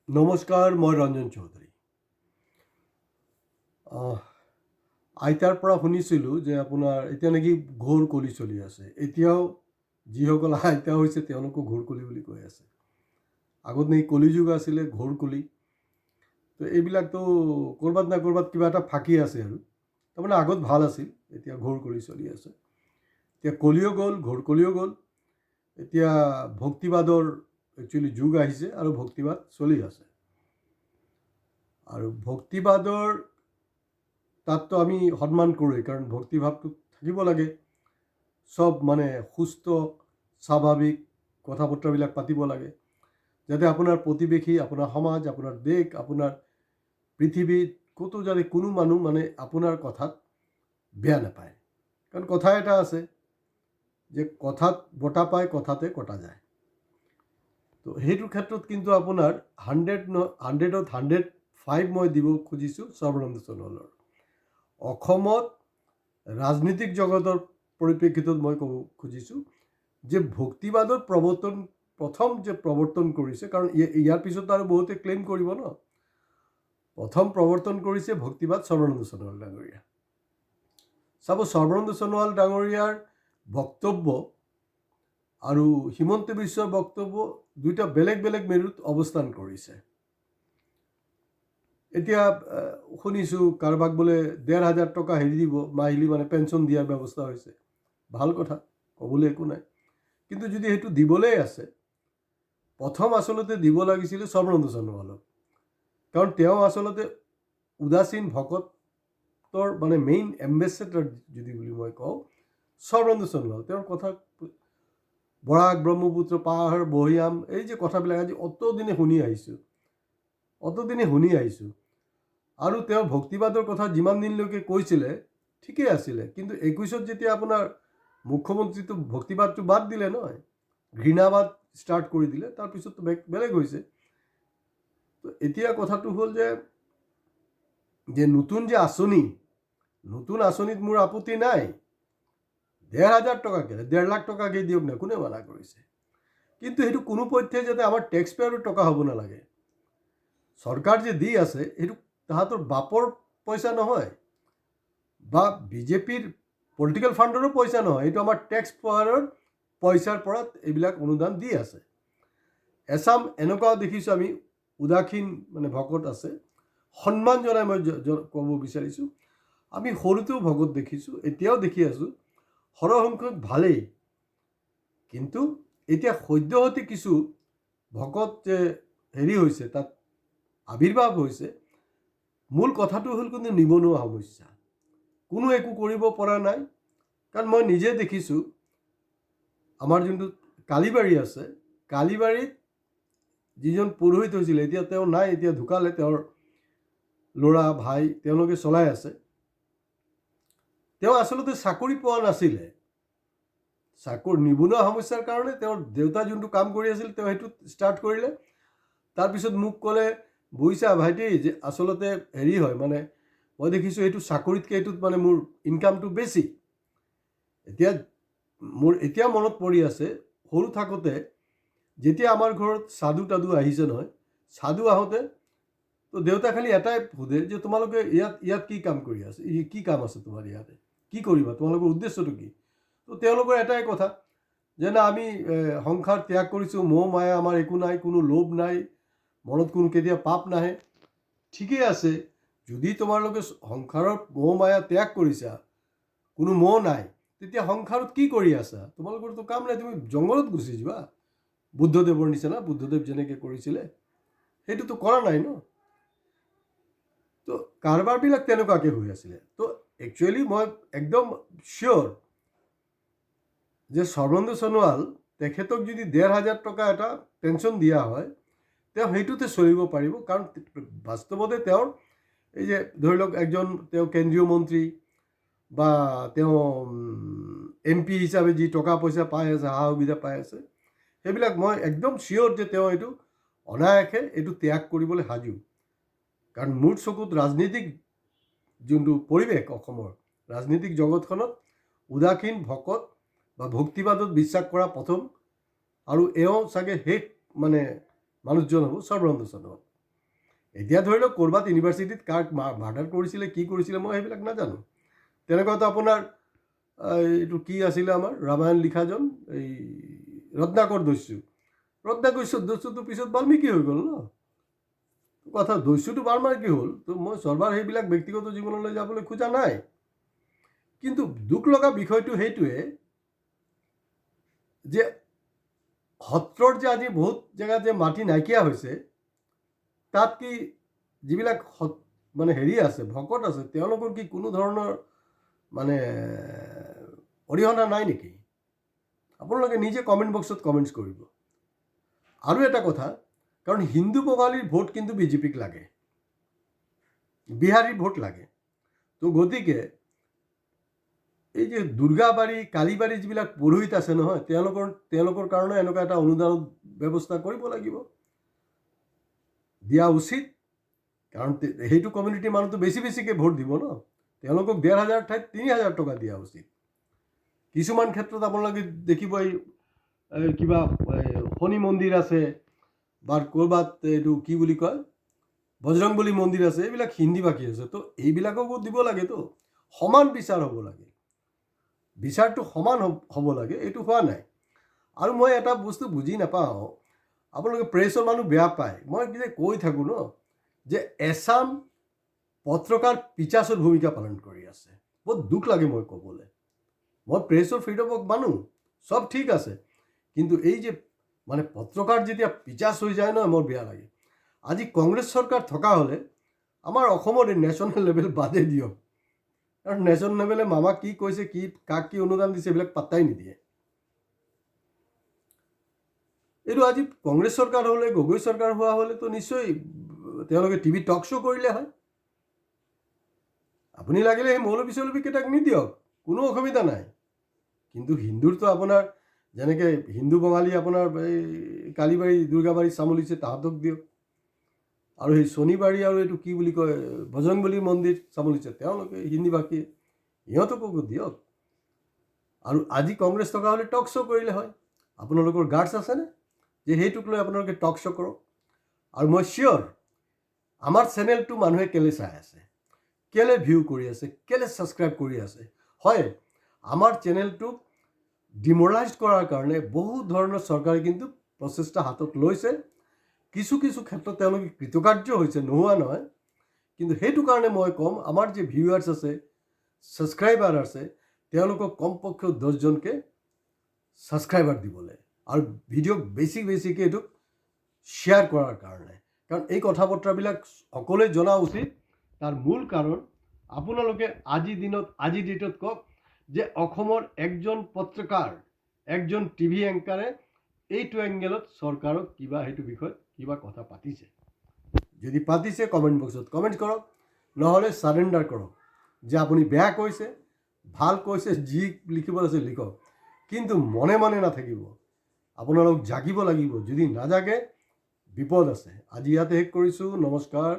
নমস্কাৰ, মই ৰঞ্জন চৌধুৰী। আইতাৰ পৰা শুনিছিলোঁ যে আপোনাৰ এতিয়া নেকি ঘোৰ কলি চলি আছে। এতিয়াও যিসকল আইতা হৈছে তেওঁলোকো ঘোৰ কলি বুলি কৈ আছে। আগত নেকি কলিযুগ আছিলে, ঘোৰ কলি। তো এইবিলাকতো ক'ৰবাত না ক'ৰবাত কিবা এটা ফাঁকি আছে আৰু। তাৰমানে আগত ভাল আছিল, এতিয়া ঘোৰ কলি চলি আছে। এতিয়া কলিও গ'ল, ঘোৰ কলিও গ'ল। এতিয়া ভক্তিবাদৰ একচুৱেলি যুগ আহিছে আৰু ভক্তিবাদ চলি আছে। আৰু ভক্তিবাদৰ তাততো আমি সন্মান কৰোঁৱেই, কাৰণ ভক্তিভাৱটো থাকিব লাগে। চব মানে সুস্থ স্বাভাৱিক কথা বতৰাবিলাক পাতিব লাগে, যাতে আপোনাৰ প্ৰতিবেশী, আপোনাৰ সমাজ, আপোনাৰ দেশ, আপোনাৰ পৃথিৱীত ক'তো যাতে কোনো মানুহ মানে আপোনাৰ কথাত বেয়া নাপায়। কাৰণ কথা এটা আছে যে কথাত বটা পায়, কথাতে কটা যায়। তো সেইটোৰ ক্ষেত্ৰত কিন্তু আপোনাৰ 100ত 105 মই দিব খুজিছোঁ সৰ্বানন্দ সোণোৱালৰ। অসমত ৰাজনীতিক জগতৰ পৰিপ্ৰেক্ষিতত মই ক'ব খুজিছোঁ যে ভক্তিবাদৰ প্ৰথম যে প্ৰৱৰ্তন কৰিছে, কাৰণ ইয়াৰ পিছত আৰু বহুতে ক্লেইম কৰিব ন, প্ৰথম প্ৰৱৰ্তন কৰিছে ভক্তিবাদ সৰ্বানন্দ সোণোৱাল ডাঙৰীয়া। চাব, সৰ্বানন্দ সোণোৱাল ডাঙৰীয়াৰ বক্তব্য আৰু হিমন্ত বিশ্বৰ বক্তব্য দুইটা বেলেগ বেলেগ মেৰুত অৱস্থান কৰিছে। এতিয়া শুনিছোঁ কাৰোবাক বোলে 1,500 টকা হেৰি দিব, মাহিলী মানে পেঞ্চন দিয়াৰ ব্যৱস্থা হৈছে। ভাল কথা, ক'বলৈ একো নাই। কিন্তু যদি সেইটো দিবলৈ আছে, প্ৰথম আচলতে দিব লাগিছিলে সৰ্বানন্দ সোণোৱালক, কাৰণ তেওঁ আচলতে উদাসীন ভকতৰ মানে মেইন এম্বেচেডৰ যদি বুলি মই কওঁ, সৰ্বানন্দ সোণোৱাল। তেওঁৰ কথা বৰাক ব্ৰহ্মপুত্ৰ পাহাৰ বহিয়াম, এই যে কথাবিলাক আজি অতদিনে শুনি আহিছোঁ। আৰু তেওঁ ভক্তিবাদৰ কথা যিমান দিনলৈকে কৈছিলে ঠিকেই আছিলে, কিন্তু 21ত যেতিয়া আপোনাৰ মুখ্যমন্ত্ৰীটো ভক্তিবাদটো বাদ দিলে নহয়, ঘৃণাবাদ ষ্টাৰ্ট কৰি দিলে, তাৰপিছততো বেলেগ হৈছে। তো এতিয়া কথাটো হ'ল যে নতুন যে আঁচনি, নতুন আঁচনিত মোৰ আপত্তি নাই। 1,500 টকাকে, 1.5 লাখ টকাকে দিয়ক না, কোনে মানা কৰিছে? কিন্তু সেইটো কোনোপধ্যে যাতে আমাৰ টেক্স পেয়াৰৰ টকা হ'ব নালাগে। চৰকাৰ যে দি আছে সেইটো তাহাঁতৰ বাপৰ পইচা নহয়, বা বিজেপিৰ পলিটিকেল ফাণ্ডৰো পইচা নহয়, এইটো আমাৰ টেক্স পেয়াৰৰ পইচাৰ পৰা এইবিলাক অনুদান দি আছে। এছাম এনেকুৱাও দেখিছোঁ আমি, উদাসীন মানে ভকত আছে, সন্মান জনাই মই ক'ব বিচাৰিছোঁ, আমি সৰুতেও ভকত দেখিছোঁ, এতিয়াও দেখি আছোঁ, সৰহসংখ্যক ভালেই। কিন্তু এতিয়া সদ্যহতে কিছু ভকত যে হেৰি হৈছে, তাত আৱিৰ্ভাৱ হৈছে। মূল কথাটো হ'ল কিন্তু নিবনুৱা সমস্যা, কোনো একো কৰিব পৰা নাই। কাৰণ মই নিজে দেখিছোঁ, আমাৰ যোনটো কালিবাৰী আছে, কালিবাৰীত যিজন পুৰোহিত হৈছিলে, এতিয়া তেওঁ নাই, এতিয়া ঢুকালে। তেওঁৰ ল'ৰা ভাই তেওঁলোকে চলাই আছে। তেওঁ আচলতে চাকৰি পোৱা নাছিলে, নিবনুৱা সমস্যাৰ কাৰণে তেওঁৰ দেউতা যোনটো কাম কৰি আছিল তেওঁ সেইটো ষ্টাৰ্ট কৰিলে। তাৰপিছত মোক ক'লে, বুজিছা ভাইটি, যে আচলতে হেৰি হয়, মানে মই দেখিছোঁ এইটো চাকৰিতকৈ এইটোত মানে মোৰ ইনকামটো বেছি। এতিয়া মনত পৰি আছে, সৰু থাকোঁতে যেতিয়া আমাৰ ঘৰত সাধু তাধু আহিছে নহয়, সাধু আহোঁতে তো দেউতা খালি এটাই সোধে যে তোমালোকে ইয়াত কি কাম কৰি আছে, কি কাম আছে তোমাৰ ইয়াতে, কি কৰিবা, তোমালোকৰ উদ্দেশ্যটো কি? তো তেওঁলোকৰ এটাই কথা যে না, আমি সংসাৰ ত্যাগ কৰিছোঁ, মোহ মায়া আমাৰ একো নাই, কোনো লোভ নাই, মনত কোনো কেতিয়া পাপ নাহে। ঠিকেই আছে, যদি তোমালোকে সংসাৰত মোহ মায়া ত্যাগ কৰিছা, কোনো মোহ নাই, তেতিয়া সংসাৰত কি কৰি আছা? তোমালোকৰতো কাম নাই, তুমি জংঘলত গুচি যোৱা। বুদ্ধদেৱৰ নিচিনা, বুদ্ধদেৱ যেনেকৈ কৰিছিলে সেইটোতো কৰা নাই ন। তো কাৰবাৰবিলাক তেনেকুৱাকৈ হৈ আছিলে। তো একচুৱেলি মই একদম চিয়'ৰ যে সৰ্বানন্দ সোণোৱাল, তেখেতক যদি 1,500 টকা এটা পেঞ্চন দিয়া হয়, তেওঁ সেইটোতে চলিব পাৰিব। কাৰণ বাস্তৱতে তেওঁৰ এই যে ধৰি লওক, তেওঁ কেন্দ্ৰীয় মন্ত্ৰী বা তেওঁ MP হিচাপে যি টকা পইচা পাই আছে, সা সুবিধা পাই আছে, সেইবিলাক মই একদম চিয়'ৰ যে তেওঁ এইটো অনায়াসে এইটো ত্যাগ কৰিবলৈ সাজু। কাৰণ মোৰ চকুত ৰাজনীতিক যোনটো পৰিৱেশ, অসমৰ ৰাজনীতিক জগতখনত উদাসীন ভকত বা ভক্তিবাদত বিশ্বাস কৰা প্ৰথম আৰু এওঁ চাগে শেষ মানে মানুহজন হ'ব সৰ্বানন্দ সোণোৱাল। এতিয়া ধৰি লওক ক'ৰবাত ইউনিভাৰ্চিটিত কাক মাৰ্ডাৰ কৰিছিলে, কি কৰিছিলে, মই সেইবিলাক নাজানো। তেনেকুৱাতো আপোনাৰ এইটো কি আছিলে আমাৰ ৰামায়ণ লিখাজন, এই ৰত্নাকৰ দস্যুটো পিছত বাল্মীকি হৈ গ'ল ন। কথা দস্যুটো বাল্মীকি হ'ল। তো মই চৰবাৰ সেইবিলাক ব্যক্তিগত জীৱনলৈ যাবলৈ খোজা নাই। কিন্তু দুখ লগা বিষয়টো সেইটোৱে যে সত্ৰৰ যে আজি বহুত জেগাত যে মাটি নাইকিয়া হৈছে, তাত কি যিবিলাক মানে হেৰি আছে, ভকত আছে, তেওঁলোকৰ কি কোনো ধৰণৰ মানে অৰিহণা নাই নেকি? আপোনালোকে নিজে কমেণ্ট বক্সত কমেণ্টছ কৰিব। আৰু এটা কথা, কাৰণ হিন্দু বঙালীৰ ভোট কিন্তু বিজেপিক লাগে, বিহাৰীৰ ভোট লাগে। তো গতিকে এই যে দুৰ্গাবাৰী, কালীবাৰী যিবিলাক পুৰোহিত আছে নহয়, তেওঁলোকৰ কাৰণে এনেকুৱা এটা অনুদান ব্যৱস্থা কৰিব লাগিব, দিয়া উচিত। কাৰণ সেইটো কমিউনিটিৰ মানুহটো বেছিকৈ ভোট দিব ন। তেওঁলোকক 1,500 ঠাইত 3,000 টকা দিয়া উচিত। কিছুমান ক্ষেত্ৰত আপোনালোকে দেখিব এই কিবা শনি মন্দিৰ আছে বা ক'ৰবাত এইটো কি বুলি কয় বজৰংবলী মন্দিৰ আছে, এইবিলাক হিন্দী ভাষী আছে। তো এইবিলাককো দিব লাগেতো, সমান বিচাৰ হ'ব লাগে, বিচাৰটো সমান হ'ব লাগে, এইটো হোৱা নাই। আৰু মই এটা বস্তু বুজি নাপাওঁ, আপোনালোকে প্ৰেছৰ মানুহ বেয়া পায়, মই যে কৈ থাকোঁ ন, যে এছাম পত্ৰকাৰ পিছাচৰ ভূমিকা পালন কৰি আছে। বহুত দুখ লাগে মই ক'বলৈ। মই প্ৰেছৰ ফ্ৰীডমক মানো, চব ঠিক আছে, কিন্তু এই যে মানে পত্ৰকাৰ যেতিয়া পিছাচ হৈ যায় ন, মোৰ বেয়া লাগে। আজি কংগ্ৰেছ চৰকাৰ থকা হ'লে আমাৰ অসমৰ নেশ্যনেল লেভেল বাদেই দিয়ক, কাৰণ নেশ্যনেল লেভেলে মামাক কি কৈছে, কি কাক কি অনুদান দিছে, এইবিলাক পাত্তাই নিদিয়ে। এইটো আজি কংগ্ৰেছ চৰকাৰ হ'লে, গগৈ চৰকাৰ হোৱা হ'লেতো নিশ্চয় তেওঁলোকে টিভি টক শ্ব' কৰিলে হয়। আপুনি লাগিলে সেই মৌলবী-চৌলবীকেইটাক নিদিয়ক, কোনো অসুবিধা নাই। কিন্তু হিন্দুৰতো আপোনাৰ যেনেকৈ হিন্দু বঙালী আপোনাৰ এই কালীবাৰী, দুৰ্গাবাৰী চামুলিছে, তাহাঁতক দিয়ক। আৰু সেই শনিবাৰী আৰু এইটো কি বুলি কয় বজৰংবলী মন্দিৰ চামুলিছে, তেওঁলোকে হিন্দী ভাষী, সিহঁতকো দিয়ক। আৰু আজি কংগ্ৰেছ থকা হ'লে টক শ্ব' কৰিলে হয়। আপোনালোকৰ গাৰ্ডছ আছেনে যে সেইটোক লৈ আপোনালোকে টক শ্ব' কৰক? আৰু মই চিয়'ৰ আমাৰ চেনেলটো মানুহে কেলৈ চাই আছে, কেলৈ ভিউ কৰি আছে, কেলৈ ছাবস্ক্ৰাইব কৰি আছে? হয়, আমাৰ চেনেলটোক ডিমৰালাইজ কৰাৰ কাৰণে বহুত ধৰণৰ চৰকাৰে কিন্তু প্ৰচেষ্টা হাতত লৈছে। কিছু ক্ষেত্ৰত তেওঁলোকে কৃতকাৰ্য হৈছে, নোহোৱা নহয়। কিন্তু সেইটো কাৰণে মই ক'ম, আমাৰ যে ভিউৱাৰ্ছ আছে, ছাবস্ক্ৰাইবাৰ আছে, তেওঁলোকক কমপক্ষে 10জনকৈ ছাবস্ক্ৰাইবাৰ দিবলৈ, আৰু ভিডিঅ'ক বেছিকৈ এইটোক শ্বেয়াৰ কৰাৰ কাৰণে। কাৰণ এই কথা বতৰাবিলাক সকলোৱে জনা উচিত। তাৰ মূল কাৰণ আপোনালোকে আজিৰ ডেটত কওক যে অসমৰ একজন পত্ৰকাৰ, একজন টিভি এংকাৰে এইটো এংগেলত চৰকাৰক সেইটো বিষয়ত কিবা কথা পাতিছে। যদি পাতিছে কমেণ্ট বক্সত কমেণ্ট কৰক, নহ'লে ছাৰেণ্ডাৰ কৰক যে আপুনি বেয়া কৈছে, ভাল কৈছে, যি লিখিব আছে লিখক, কিন্তু মনে নাথাকিব। আপোনালোক জাগিব লাগিব, যদি নাজাগে বিপদ আছে। আজি ইয়াতে শেষ কৰিছোঁ, নমস্কাৰ।